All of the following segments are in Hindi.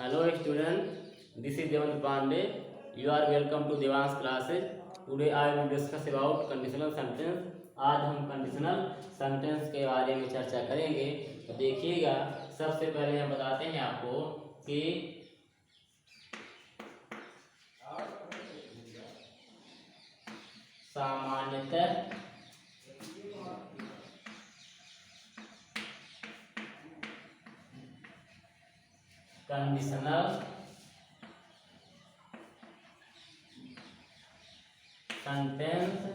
Hello student, this is Devant Pandey. You are welcome to Devans classes. Today I will discuss about conditional sentence. आज हम कंडीशनल सेंटेंस के बारे में चर्चा करेंगे। तो देखिएगा, सबसे पहले हम बताते हैं आपको कि सामान्यतः कंडीशनल सेंटेंस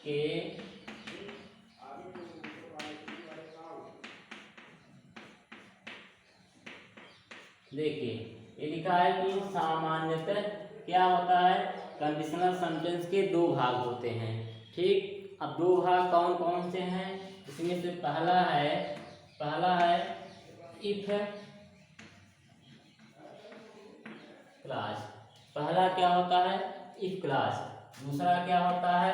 के देखिए, ये लिखा है कि सामान्यतः क्या होता है, कंडीशनल सेंटेंस के दो भाग होते हैं। ठीक, अब दो भाग कौन कौन से हैं? इसमें से पहला है इफ क्लास। पहला क्या होता है? If class. दूसरा क्या होता है?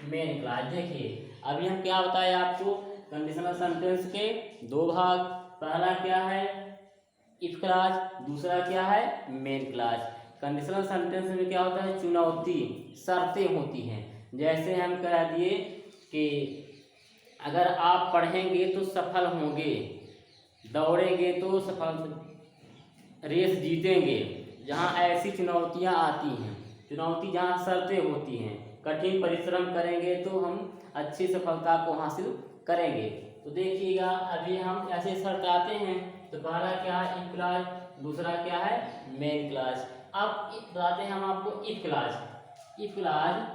Main class. देखिए, अभी हम क्या बताए आपको, कंडीशनल सेंटेंस के दो भाग। पहला क्या है? If class. दूसरा क्या है? Main class. कंडीशनल सेंटेंस में क्या होता है? चुनौती, शर्तें होती हैं। जैसे हम कह दिए कि अगर आप पढ़ेंगे तो सफल होंगे, दौड़ेंगे तो सफल रेस जीतेंगे। जहाँ ऐसी चुनौतियाँ आती हैं, चुनौती जहाँ शर्तें होती हैं, कठिन परिश्रम करेंगे तो हम अच्छी सफलता को हासिल करेंगे। तो देखिएगा, अभी हम ऐसे शर्त आते हैं। तो पहला क्या है? If class. दूसरा क्या है? Main class. अब बताते हैं हम आपको if class. If class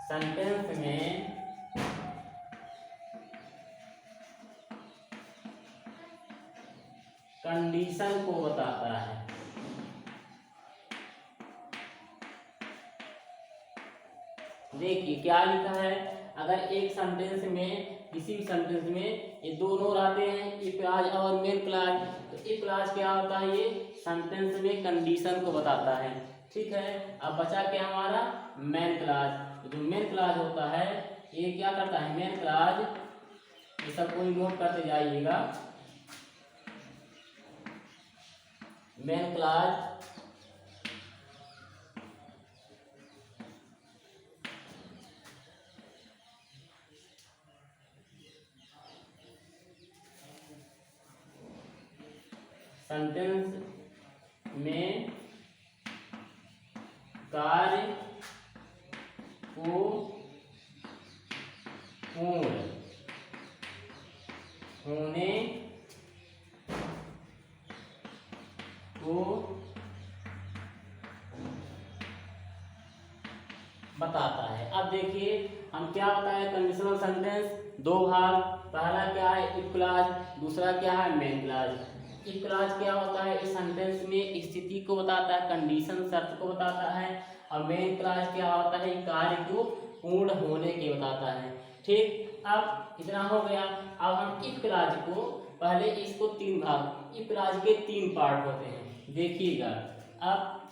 sentence में कंडीशन को बताता है। देखिए क्या लिखा है, अगर एक सेंटेंस में, किसी भी सेंटेंस में ये दोनों रहते हैं, इफ क्लास और मेन क्लास, तो इफ क्लास क्या होता है? ये सेंटेंस में कंडीशन को बताता है। ठीक है, अब बचा क्या हमारा? Main class. जो मेन क्लास होता है, ये क्या करता है? मेन क्लास, ये सब कोई नोट करते जाइएगा। मेन क्लास सेंटेंस में कार्य को पूर्ण होने को बताता है। अब देखिए, हम क्या बताए, कंडीशनल सेंटेंस दो भाग। पहला क्या है? If class. दूसरा क्या है? Main class. इफ क्लास क्या होता है? इस सेंटेंस में स्थिति को बताता है, कंडीशन शर्त को बताता है। और मेन क्लास क्या होता है? कार्य को पूर्ण होने के बताता है। ठीक, अब इतना हो गया। अब हम इफ क्लास को, पहले इसको तीन भाग, इफ क्लास के तीन पार्ट होते हैं। देखिएगा, अब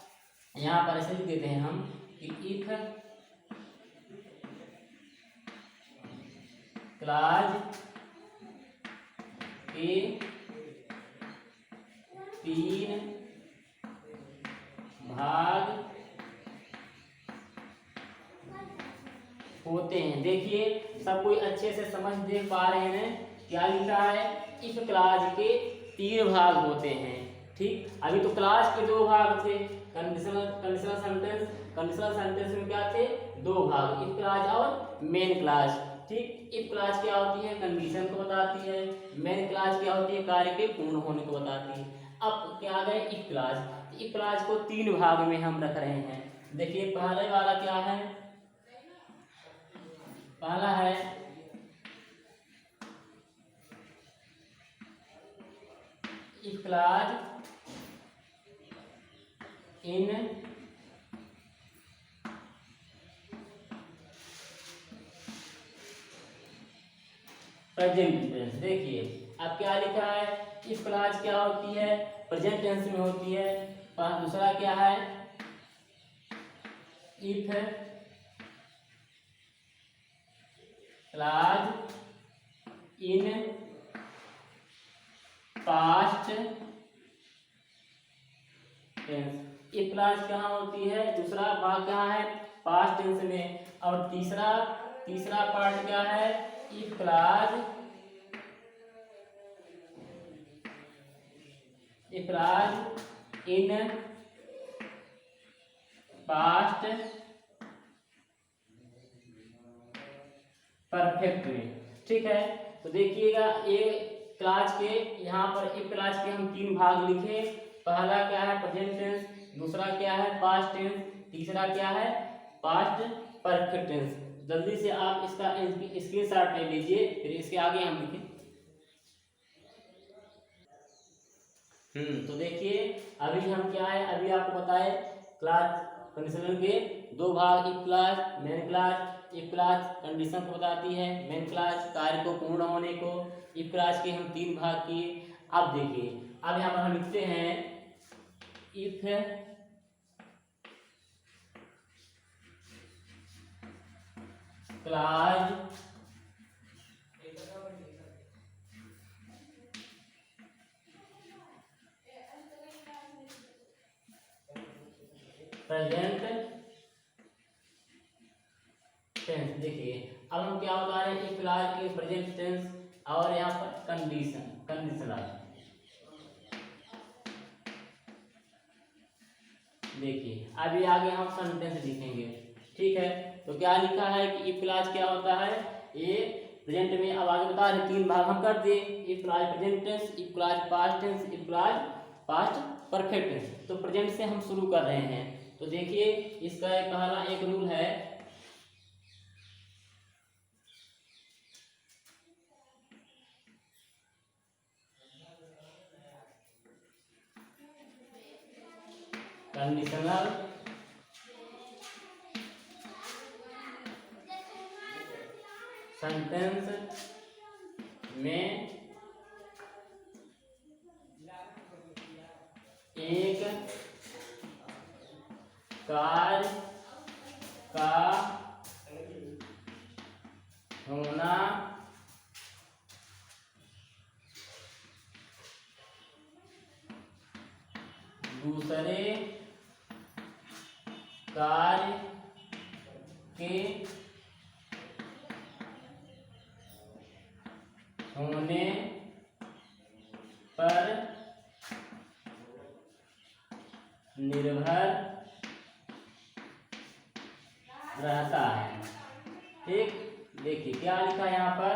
यहाँ पर ऐसे लिख देते हैं हम कि इफ क्लास के तीन भाग होते हैं। देखिए, सब कोई अच्छे से समझ देख पा रहे हैं क्या लिखा है? इफ क्लास के तीन भाग होते हैं। ठीक, अभी तो क्लास के दो भाग थे। कंडीशनल सेंटेंस में क्या थे? दो भाग, इफ क्लास और मेन क्लास। ठीक, इफ क्लास क्या होती है? कंडीशन को बताती है। मेन क्लास क्या होती है? कार्य के पूर्ण होने को बताती है। अब क्या आ गए? If class. इफ क्लास को तीन भाग में हम रख रहे हैं। देखिए, पहले वाला क्या है? पहला है if class in present tense. देखिए, अब क्या लिखा है, इफ क्लॉज क्या होती है, प्रेजेंट टेंस में होती है। दूसरा क्या है, if clause in past tense. If clause कहाँ होती है, दूसरा भाग कहाँ है, पास्ट टेंस में। और तीसरा पार्ट क्या है, if clause in past perfect में। ठीक है, तो देखिएगा ये क्लास के यहाँ पर इफ क्लास के हम 3 भाग लिखे। पहला क्या है, प्रेजेंट टेंस, दूसरा क्या है, पास्ट टेंस, तीसरा क्या है, पास्ट परफेक्ट टेंस। जल्दी से आप इसका स्क्रीनशॉट ले लीजिए, फिर इसके आगे हम लिखें। तो देखिए अभी हम क्या है, अभी आपको बताए क्लास कंडीशनल के 2 भाग, if class, main class. If class condition को बताती है, मेन क्लास कार्य को पूर्ण होने को। इफ क्लास के हम 3 भाग किए। अब देखिए, अब यहाँ पर हम लिखते हैं इफ क्लास प्रेजेंट टेंस। देखिए अब हम क्या बता रहे हैं, इफ क्लास के प्रेजेंट टेंस और यहाँ पर कंडीशनल। देखिए अभी आगे हम सेंटेंस लिखेंगे। ठीक है, तो क्या लिखा है कि इफ क्लास क्या होता है, ये प्रेजेंट में। अब आगे बता रहे 3 भाग हम कर दिए, if class present tense, if class past tense, if class past perfect tense. तो प्रेजेंट से हम शुरू कर रहे हैं। तो देखिए इसका एक पहला एक रूल है, कंडीशनल सेंटेंस में एक कार्य का होना दूसरे कार्य के होने पर निर्भर रहता है। ठीक, देखिए क्या लिखा है यहाँ पर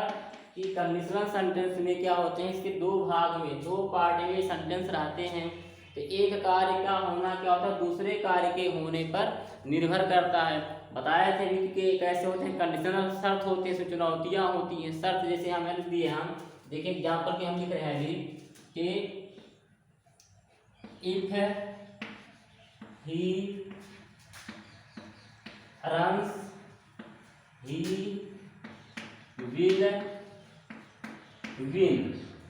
कि कंडीशनल सेंटेंस में क्या होते हैं, इसके 2 भाग में, 2 पार्ट में सेंटेंस रहते हैं। तो एक कार्य का होना क्या होता है, दूसरे कार्य के होने पर निर्भर करता है। बताया थे कि कैसे होते हैं, कंडीशनल शर्त होते हैं, चुनौतियाँ होती हैं। शर्त जैसे हम लिख दिए, हम देखिए एग्जाम्पल के हम लिख रहे हैं अभी कि if he runs he will win.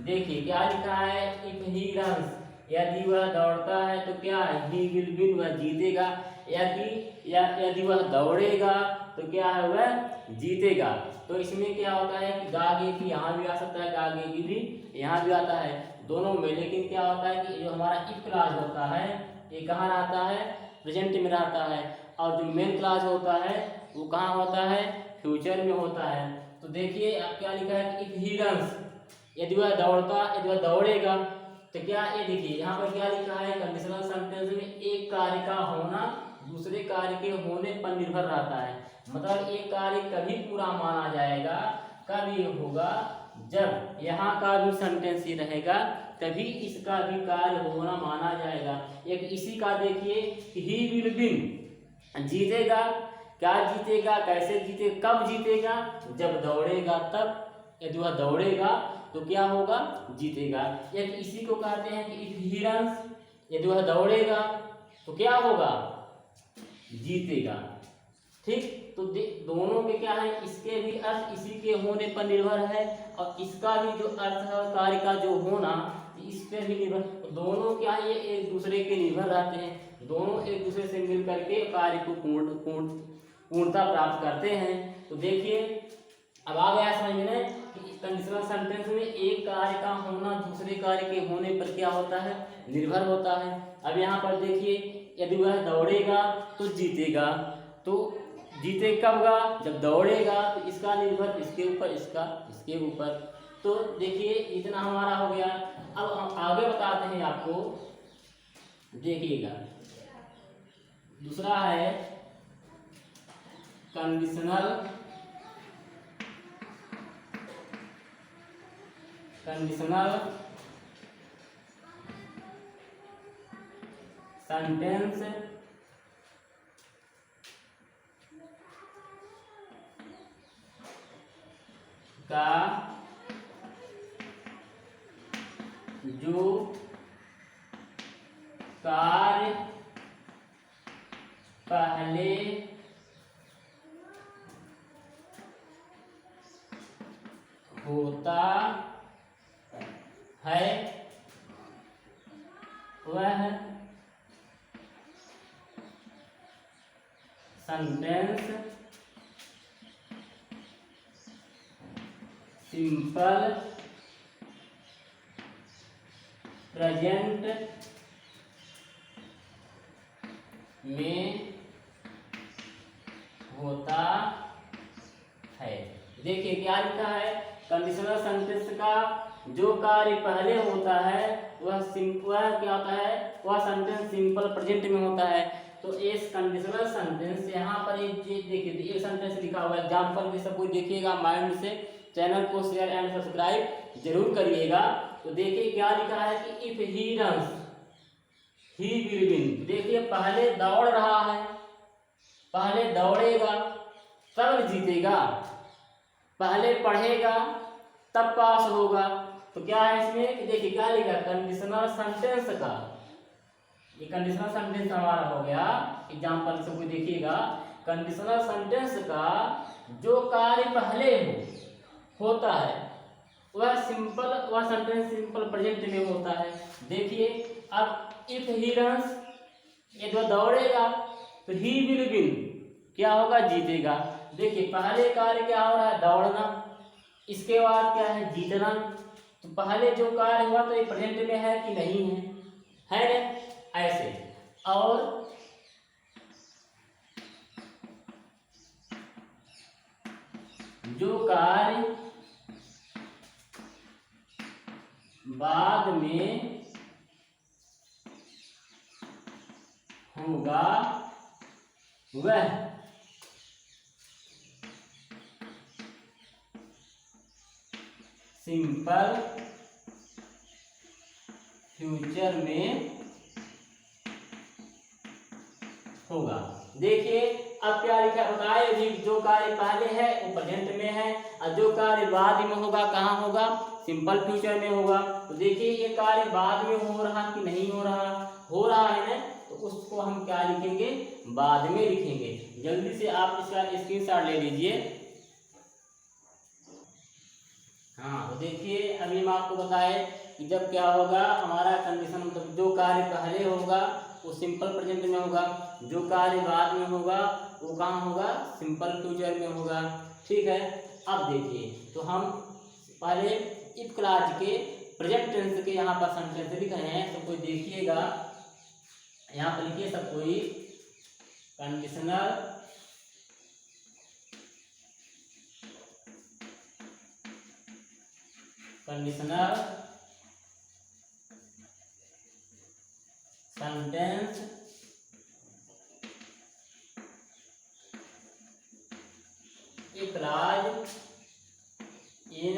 देखिए क्या लिखा है, इफ ही रन्स, यदि वह दौड़ता है तो क्या है, ही विल विन, वह जीतेगा। यदि वह दौड़ेगा तो क्या है, वह जीतेगा। तो इसमें क्या होता है कि गागे की यहाँ भी आ सकता है, गागे की भी यहाँ भी आता है, दोनों में। लेकिन क्या होता है कि जो हमारा इफ क्लास होता है ये कहाँ रहता है, प्रेजेंट में रहता है। और जो मेन क्लास होता है वो कहाँ होता है, फ्यूचर में होता है। तो देखिए अब क्या लिखा है कि इफ ही रन्स, यदि वह दौड़ेगा तो क्या, ये देखिए यहाँ पर क्या लिखा है, कंडीशनल सेंटेंस में एक कार्य का होना दूसरे कार्य के होने पर निर्भर रहता है। मतलब एक कार्य कभी पूरा माना जाएगा, कब ये होगा, जब यहाँ का भी सेंटेंस ये रहेगा तभी इसका भी कार्य होना माना जाएगा। एक इसी का देखिए, ही विल विन, जीतेगा। क्या जीतेगा, कैसे जीतेगा, कब जीतेगा, जब दौड़ेगा तब। यदि वह दौड़ेगा तो क्या होगा, जीतेगा। एक इसी को कहते हैं कि इफ ही रन्स, यदि वह दौड़ेगा तो क्या होगा, जीतेगा। ठीक, दोनों के क्या है, इसके भी अर्थ इसी के होने पर निर्भर है और इसका भी जो अर्थ है कार्य का जो होना इस पर भी निर्भर, दोनों क्या है ये एक दूसरे के निर्भर रहते हैं, दोनों एक दूसरे से मिल करके कार्य को पूर्णता प्राप्त करते हैं। तो देखिए अब आ गया समझ में कि कंडीशनल सेंटेंस में एक कार्य का होना दूसरे कार्य के होने पर क्या होता है, निर्भर होता है। अब यहाँ पर देखिए यदि वह दौड़ेगा तो जीतेगा, तो जीते कबगा, जब दौड़ेगा, तो इसका निर्भर इसके ऊपर, इसका इसके ऊपर। तो देखिए इतना हमारा हो गया। अब हम आगे बताते हैं आपको, देखिएगा दूसरा है कंडीशनल सेंटेंस का जो कार्य पहले होता है वह सेंटेंस सिंपल प्रेजेंट में होता है। देखिए क्या लिखा है, कंडीशनल सेंटेंस का जो कार्य पहले होता है वह क्या होता है, वह सेंटेंस सिंपल प्रेजेंट में होता है। तो इस कंडीशनल सेंटेंस यहाँ पर देखिए एक सेंटेंस लिखा हुआ है, एग्जाम्पल के सब कुछ देखिएगा माइंड से। चैनल को शेयर एंड सब्सक्राइब जरूर करिएगा। तो देखिए क्या लिखा है कि if he runs he will win. देखिए पहले दौड़ रहा है, पहले दौड़ेगा तब जीतेगा, पहले पढ़ेगा तब पास होगा। तो क्या है इसमें, देखिए क्या लिखा, कंडीशनल सेंटेंस का, ये कंडीशनल सेंटेंस हमारा हो गया। एग्जाम्पल से कोई देखिएगा, कंडीशनल सेंटेंस का जो कार्य पहले होता है वह सेंटेंस सिंपल प्रेजेंट में होता है। देखिए अब इफ ही रन्स, ये जो दौड़ेगा तो ही विल विन, क्या होगा, जीतेगा। देखिए पहले कार्य क्या हो रहा है, दौड़ना, इसके बाद क्या है, जीतना। तो पहले जो कार्य हुआ तो ये प्रेजेंट में है कि नहीं है ना, ऐसे। और जो कार्य बाद में होगा वह सिंपल फ्यूचर में होगा। देखिए अब क्या लिखा बताए जी, जो कार्य पहले है वो प्रेजेंट में है और जो कार्य बाद में होगा कहाँ होगा, सिंपल फ्यूचर में होगा। तो देखिए ये कार्य बाद में हो रहा कि नहीं हो रहा है ना, तो उसको हम क्या लिखेंगे, बाद में लिखेंगे। जल्दी से आप इसका स्क्रीनशॉट ले लीजिए। हाँ तो देखिए अभी हम आपको बताए कि जब क्या होगा हमारा कंडीशन, मतलब जो कार्य पहले होगा वो सिंपल प्रेजेंट में होगा, जो कार्य बाद में होगा वो कहाँ होगा, सिंपल फ्यूचर में होगा। ठीक है, अब देखिए तो हम पहले इफ क्लॉज के प्रेजेंट टेंस के यहाँ पर सेंटेंस लिख रहे हैं, तो कोई देखिएगा यहाँ पर लिखिए सब कोई, conditional sentence if clause in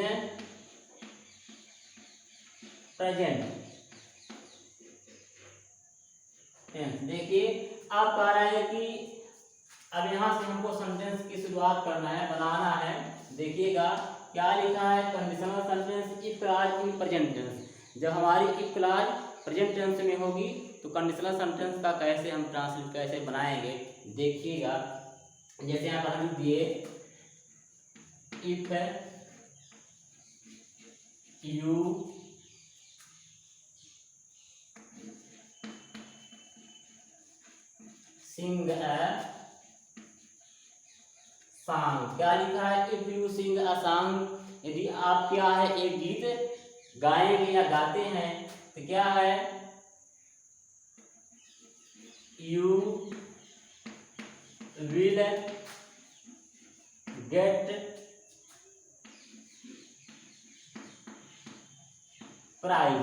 present tense. देखिए आप कह रहे हैं कि अब यहाँ से हमको सेंटेंस की शुरुआत करना है, बनाना है। देखिएगा क्या लिखा है, conditional sentence if clause in present tense. जब हमारी इफ क्लॉज प्रेजेंट टेंस में होगी तो कंडीशनल सेंटेंस का कैसे हम ट्रांसलेट कैसे बनाएंगे, देखिएगा। जैसे यहाँ पर हम दिए if you sing a song, क्या लिखा है, if you sing a song, यदि आप क्या है एक गीत गाएंगे या गाते हैं तो क्या है, you will get prize,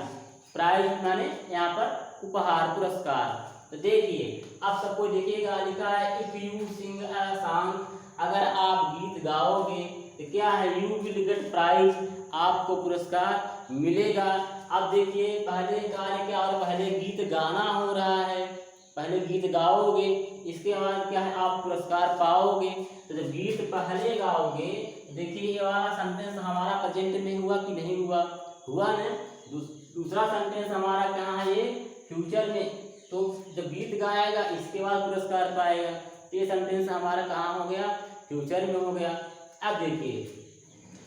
prize माने यहाँ पर उपहार पुरस्कार। तो देखिए आप सबको देखिएगा लिखा है if you sing a song, अगर आप गीत गाओगे तो क्या है, यू विल गेट प्राइज, आपको पुरस्कार मिलेगा। अब देखिए पहले कार्य क्या, और पहले गीत गाना हो रहा है, पहले गीत गाओगे इसके बाद क्या है आप पुरस्कार पाओगे। तो जब गीत पहले गाओगे, देखिए ये वाला सेंटेंस हमारा प्रेजेंट में हुआ कि नहीं हुआ, हुआ ना। दूसरा सेंटेंस हमारा कहाँ है, ये फ्यूचर में, तो जब गीत गाएगा इसके बाद पुरस्कार पाएगा, तो ये सेंटेंस हमारा कहाँ हो गया, फ्यूचर में हो गया। अब देखिए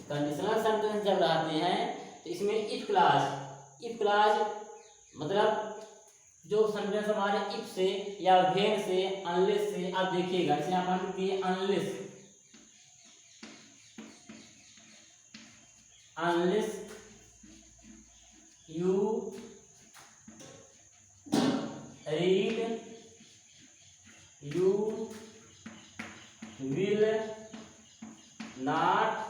कंडीशनल सेंटेंस जब रहते हैं तो इसमें इफ क्लॉज, इफ क्लॉज मतलब जो सेंटेंस हमारे इफ से या व्हेन से, अनलेस से, आप देखिएगा इसमें आप दिए unless, unless you read you will not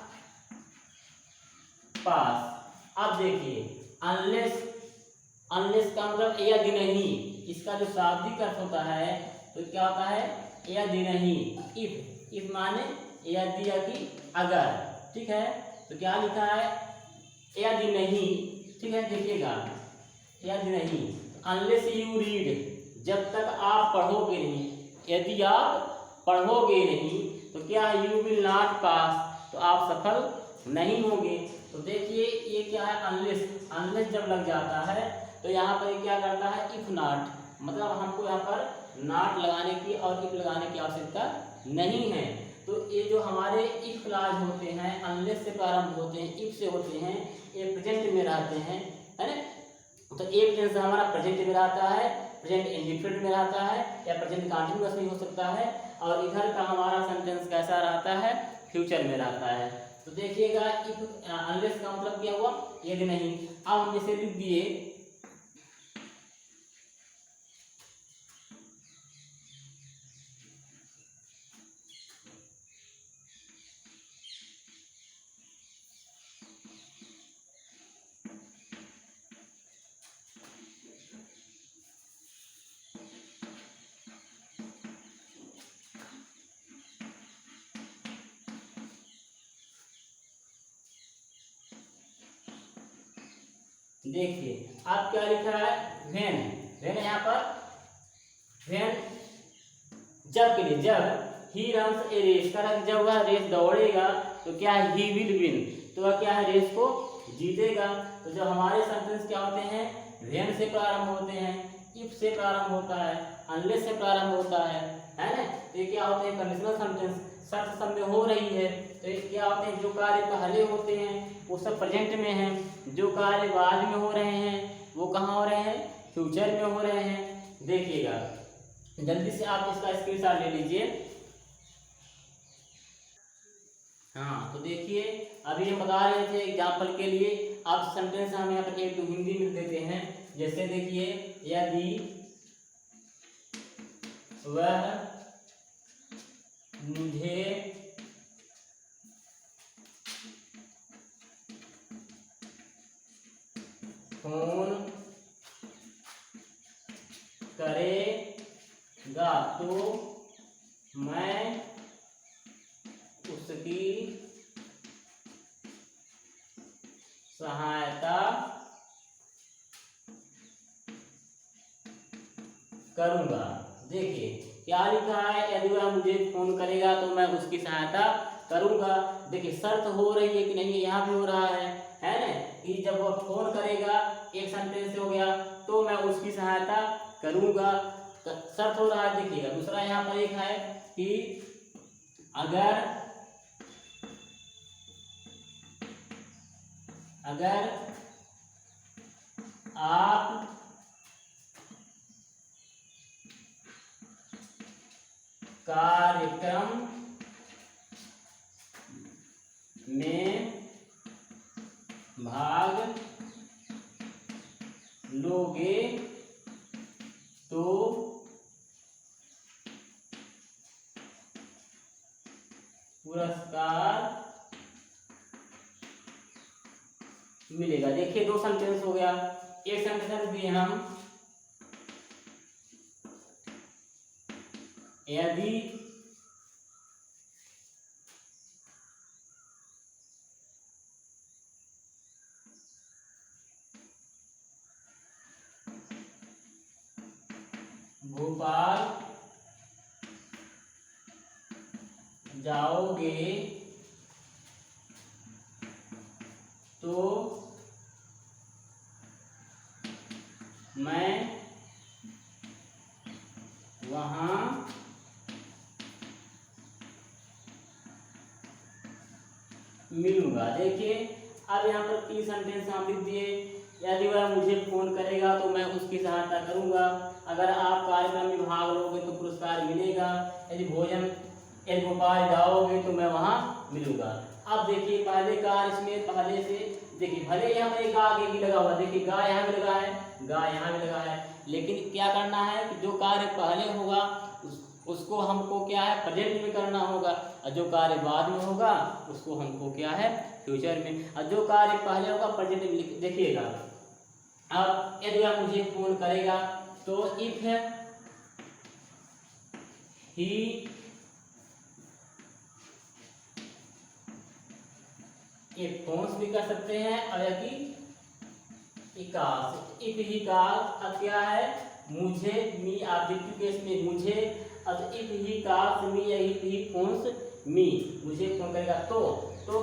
pass. अब देखिए अनलेस, अनलेस का मतलब यदि नहीं, इसका जो शाब्दिक अर्थ होता है तो क्या होता है, यदि नहीं, इफ, इफ माने यदि या कि अगर, ठीक है। तो क्या लिखा है, यदि नहीं, ठीक है, देखिएगा यदि नहीं, अनलेस यू रीड, जब तक आप पढ़ोगे नहीं, यदि आप पढ़ोगे नहीं तो क्या है, यू विल नॉट पास, तो आप सफल नहीं होंगे। तो देखिए ये क्या है, अनलेस, अनलेस जब लग जाता है तो यहाँ पर क्या करता है, इफ नॉट, मतलब हमको यहाँ पर नॉट लगाने की और इफ लगाने की आवश्यकता नहीं है। तो ये जो हमारे इफ क्लॉज होते हैं, अनलेस से प्रारंभ होते हैं, इफ से होते हैं, ये प्रेजेंट में रहते हैं, है ना। तो एक टेंस हमारा प्रेजेंट में रहता है, प्रेजेंट इंडिफरेंट में रहता है, या प्रेजेंट कंटिन्यूअस भी हो सकता है, और इधर का हमारा सेंटेंस कैसा रहता है, फ्यूचर में रहता है। तो देखिएगा इफ अनलेस का मतलब क्या हुआ, यदि नहीं। अब हम जैसे लिख दिए देखिए आप क्या लिखा है, व्हेन, व्हेन यहाँ पर व्हेन जब के लिए, जब ही रन्स ए रेस, जब वह रेस दौड़ेगा तो क्या है, ही विल विन, तो वह क्या है, रेस को जीतेगा। तो जब हमारे सेंटेंस क्या होते हैं, व्हेन से प्रारंभ होते हैं, इफ से प्रारंभ होता है, अनलेस से प्रारंभ होता है ना। तो ये क्या होते हैं, कंडीशनल सेंटेंस, शर्त समय हो रही है, तो ये क्या होते हैं, जो कार्य पहले होते हैं वो सब प्रेजेंट में हैं, जो कार्य बाद में हो रहे हैं वो कहाँ हो रहे हैं, फ्यूचर में हो रहे हैं। देखिएगा जल्दी से आप इसका स्क्रीनशॉट ले लीजिए। हाँ तो देखिए अभी हम बता रहे थे एग्जाम्पल के लिए, आप सेंटेंस हम यहाँ पर एक तो हिंदी में देते हैं, जैसे देखिए यदि वह मुझे फोन करेगा तो मैं उसकी सहायता करूंगा। देखिए क्या लिखा है, यदि वह मुझे फोन करेगा तो मैं उसकी सहायता करूंगा। देखिए शर्त हो रही है कि नहीं, यहाँ भी हो रहा है ना, कि जब वह फोन करेगा, एक सेंटेंस से हो गया, तो मैं उसकी सहायता करूंगा, शर्त हो रहा है। देखिएगा दूसरा यहाँ पर एक है कि अगर आप कार्यक्रम में भाग लोगे तो पुरस्कार मिलेगा। देखिए दो सेंटेंस हो गया। एक सेंटेंस दिए हम, यदि भोपाल जाओगे तो मैं वहाँ मिलूंगा। देखिए अब यहाँ पर 3 सेंटेंस हम लिख दिए। यदि वह मुझे फोन करेगा तो मैं उसकी सहायता करूंगा। अगर आप कार्यक्रम में भाग लोगे तो पुरस्कार मिलेगा। यदि भोपाल जाओगे तो मैं वहाँ मिलूंगा। अब देखिए पहले कार्य इसमें पहले से देखिए, भले यहाँ पर गा आगे भी लगा हुआ, देखिए गा यहाँ भी लगा है, गा यहाँ भी लगा है, लेकिन क्या करना है कि जो कार्य पहले होगा उसको हमको क्या है प्रेजेंट में करना होगा, और जो कार्य बाद में होगा उसको हमको क्या है फ्यूचर में। और जो कार्य पहले होगा प्रेजेंट में देखिएगा। अब यदि आप मुझे फोन करेगा तो इफ ही ये फोन्स भी कर सकते हैं, और यदि इफ ही कॉल, अब क्या है मुझे मी ऑब्जेक्टिव केस में मुझे, अब इफ ही कॉल्स मी या इफ ही फोन्स मी, मुझे फोन करेगा तो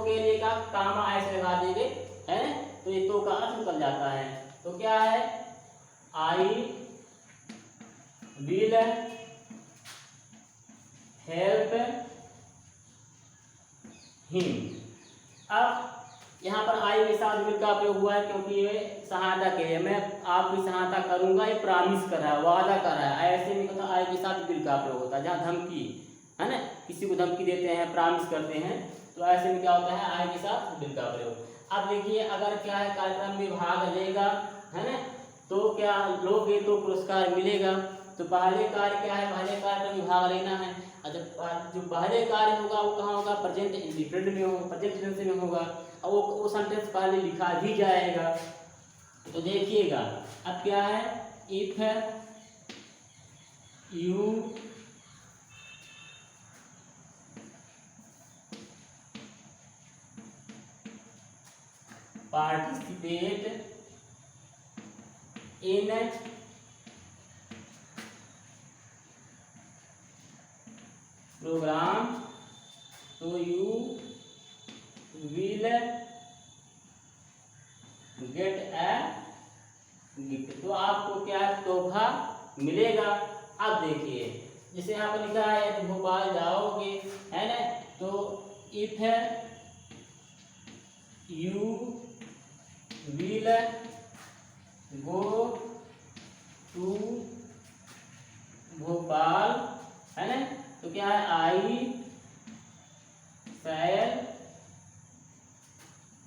के लिए का कामा ऐसे लगा देंगे है, तो ये तो का अर्थ निकल जाता है। तो क्या है आई विल हेल्प हिम। अब यहाँ पर आई के साथ विल का प्रयोग हुआ है क्योंकि ये सहायता के लिए, मैं आपकी सहायता करूंगा, ये प्रॉमिस कर रहा है, वादा कर रहा है। ऐसे में कहता आई के साथ विल का प्रयोग होता है, जहाँ धमकी है ना, किसी को धमकी देते हैं, प्रॉमिस करते हैं, तो ऐसे में क्या होता है आई के साथ विल का प्रयोग। अब देखिए अगर क्या है कार्यक्रम में भाग लेगा है ना, तो क्या लोगे तो पुरस्कार मिलेगा। तो पहले कार्य क्या है, पहले कार्यक्रम में भाग लेना है। जो पहले कार्य होगा वो कहाँ होगा, प्रेजेंट इंडिफरेंट में होगा, प्रेजेंट टेंस में होगा, और वो सेंटेंस पहले लिखा भी जाएगा। तो देखिएगा अब क्या है, if you participate in program तो you will get a gift, तो आपको क्या तोहफा मिलेगा। अब देखिए जैसे यहाँ पर लिखा है यदि भोपाल जाओगे है ना, तो if you will go to Bhopal है ना, तो क्या है आई शैल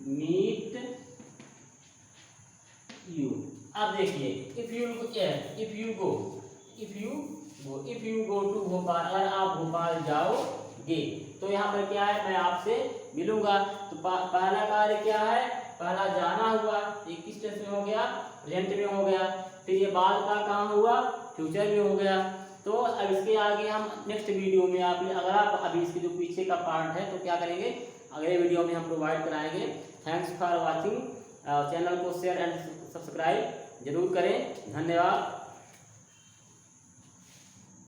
मीट यू। अब देखिए if you go to Bhopal, अगर आप भोपाल जाओगे तो यहाँ पर क्या है मैं आपसे मिलूंगा। तो पहला कार्य क्या है, पहला जाना हुआ, ये किस टेंस में हो गया, प्रेजेंट में हो गया। फिर ये बाद का कहाँ हुआ, फ्यूचर में हो गया। तो अब इसके आगे हम नेक्स्ट वीडियो में अगर आप अभी इसके जो पीछे का पार्ट है तो क्या करेंगे अगले वीडियो में हम प्रोवाइड कराएंगे। Thanks for watching. चैनल को शेयर एंड सब्सक्राइब जरूर करें। धन्यवाद।